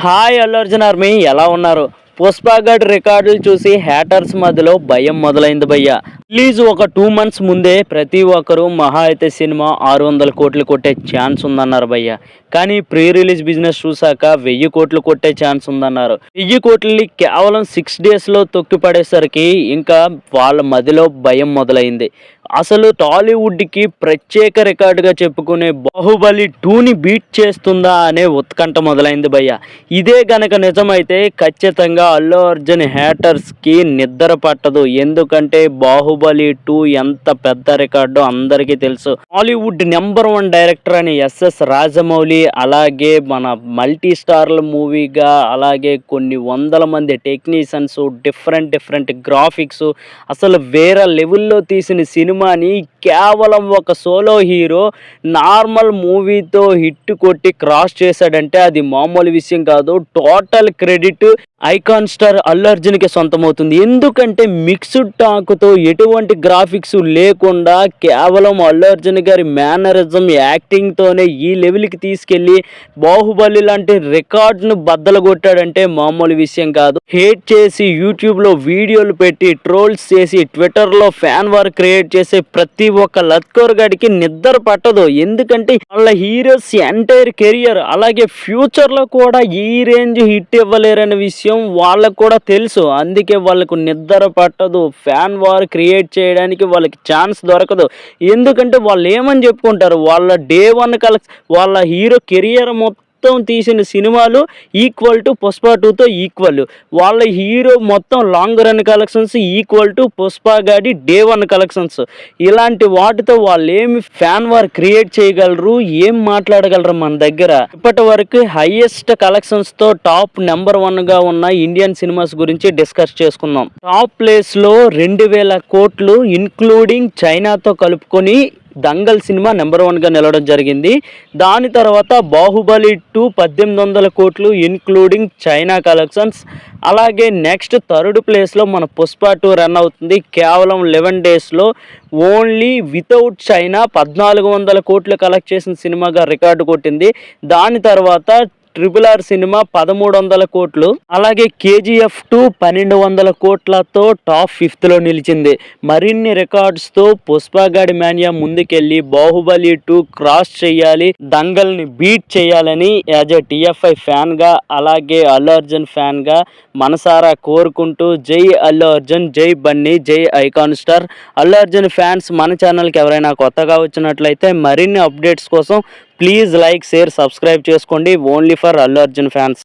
Hi Allu Arjun army ఎలా ఉన్నారు? పుష్పగడ్ రికార్డులు చూసి హ్యాటర్స్ మధ్యలో భయం మొదలైంది భయ్య. రిలీజ్ ఒక 2 months ముందే ప్రతి ఒక్కరు మహా అయితే సినిమా 600 కోట్లు కొట్టే ఛాన్స్ ఉందన్నారు భయ్య. కానీ ప్రీ రిలీజ్ బిజినెస్ చూసాక 1000 కోట్లు కొట్టే ఛాన్స్ ఉందన్నారు. 1000 కోట్లని కేవలం 6 daysలో తొక్కి పడేసరికి ఇంకా వాళ్ళ మదిలో భయం మొదలైంది. అసలు టాలీవుడ్కి ప్రత్యేక రికార్డుగా చెప్పుకునే బాహుబలి 2ని బీట్ చేస్తుందా అనే ఉత్కంఠ మొదలైంది భయ్య. ఇదే గనక నిజమైతే ఖచ్చితంగా అల్లు అర్జున్ హ్యాటర్స్కి నిద్ర పట్టదు. ఎందుకంటే బాహుబలి 2 ఎంత పెద్ద రికార్డో అందరికీ తెలుసు. హాలీవుడ్ నెంబర్ 1 డైరెక్టర్ అని ఎస్ఎస్ రాజమౌళి, అలాగే మన మల్టీ స్టార్ల మూవీగా, అలాగే కొన్ని వందల మంది టెక్నీషియన్స్, డిఫరెంట్ గ్రాఫిక్స్, అసలు వేరే లెవెల్లో తీసిన సినిమాని కేవలం ఒక సోలో హీరో నార్మల్ మూవీతో హిట్ కొట్టి క్రాస్ చేశాడంటే అది మామూలు విషయం కాదు. Total credit icon star Allu అర్జున్కి సొంతమవుతుంది. ఎందుకంటే మిక్స్డ్ టాక్తో ఎటువంటి గ్రాఫిక్స్ లేకుండా కేవలం అల్లు అర్జున్ గారి మేనరిజం యాక్టింగ్తోనే ఈ లెవెల్కి తీసుకెళ్ళి బాహుబలి లాంటి రికార్డ్ను బద్దలు కొట్టాడంటే మామూలు విషయం కాదు. హేట్ చేసి యూట్యూబ్లో వీడియోలు పెట్టి ట్రోల్స్ చేసి ట్విట్టర్లో ఫ్యాన్ వార్ క్రియేట్ చేసే ప్రతి ఒక్క లత్కోర్ గడికి నిద్ర పట్టదు. ఎందుకంటే వాళ్ళ హీరోస్ ఎంటైర్ కెరియర్ అలాగే ఫ్యూచర్లో కూడా ఈ రేంజ్ హిట్ ఇవ్వలేరనే విషయం వాళ్ళకు కూడా తెలుసు. అందుకే వాళ్ళకు నిద్ర పట్టదు. ఫ్యాన్ వార్ క్రియేట్ చేయడానికి వాళ్ళకి ఛాన్స్ దొరకదు. ఎందుకంటే వాళ్ళు ఏమని చెప్పుకుంటారు, వాళ్ళ డే 1 వాళ్ళ హీరో కెరియర్ మొత్తం తీసిన సినిమాలు ఈక్వల్ టు పుష్ప 2తో ఈక్వల్. వాళ్ళ హీరో మొత్తం long run collections equal to Pushpa గాడి డే 1 కలెక్షన్స్. ఇలాంటి వాటితో వాళ్ళు ఏమి ఫ్యాన్ వార్ క్రియేట్ చేయగలరు, ఏం మాట్లాడగలరు మన దగ్గర? ఇప్పటి వరకు హైయెస్ట్ కలెక్షన్స్తో టాప్ నెంబర్ 1గా ఉన్న ఇండియన్ సినిమాస్ గురించి డిస్కస్ చేసుకుందాం. టాప్ ప్లేస్లో 2000 కోట్లు ఇన్క్లూడింగ్ చైనాతో కలుపుకొని దంగల్ సినిమా నెంబర్ 1గా నిలవడం జరిగింది. దాని తర్వాత బాహుబలి 2 1800 కోట్లు ఇన్క్లూడింగ్ చైనా కలెక్షన్స్. అలాగే నెక్స్ట్ థర్డ్ ప్లేస్లో మన పుష్ప 2 రన్ అవుతుంది. కేవలం 11 daysలో ఓన్లీ వితౌట్ చైనా 1400 కోట్లు కలెక్ట్ చేసిన సినిమాగా రికార్డు కొట్టింది. దాని తర్వాత RRR సినిమా 1300 కోట్లు, అలాగే KGF 2 1200 కోట్లతో టాప్ 5thలో నిలిచింది. మరిన్ని రికార్డ్స్తో పుష్పగాడి మాన్యా ముందుకెళ్ళి బాహుబలి 2 క్రాస్ చేయాలి, దంగల్ని బీట్ చేయాలని యాజ్ ఎ TFI ఫ్యాన్గా అలాగే అల్లు అర్జున్ ఫ్యాన్గా మనసారా కోరుకుంటూ జై అల్లు అర్జున్, జై బన్నీ, జై icon star. Allu Arjun fans మన ఛానల్కి ఎవరైనా కొత్తగా వచ్చినట్లయితే మరిన్ని అప్డేట్స్ కోసం ప్లీజ్ లైక్, షేర్, సబ్స్క్రైబ్ చేసుకోండి. Only for Allu Arjun fans.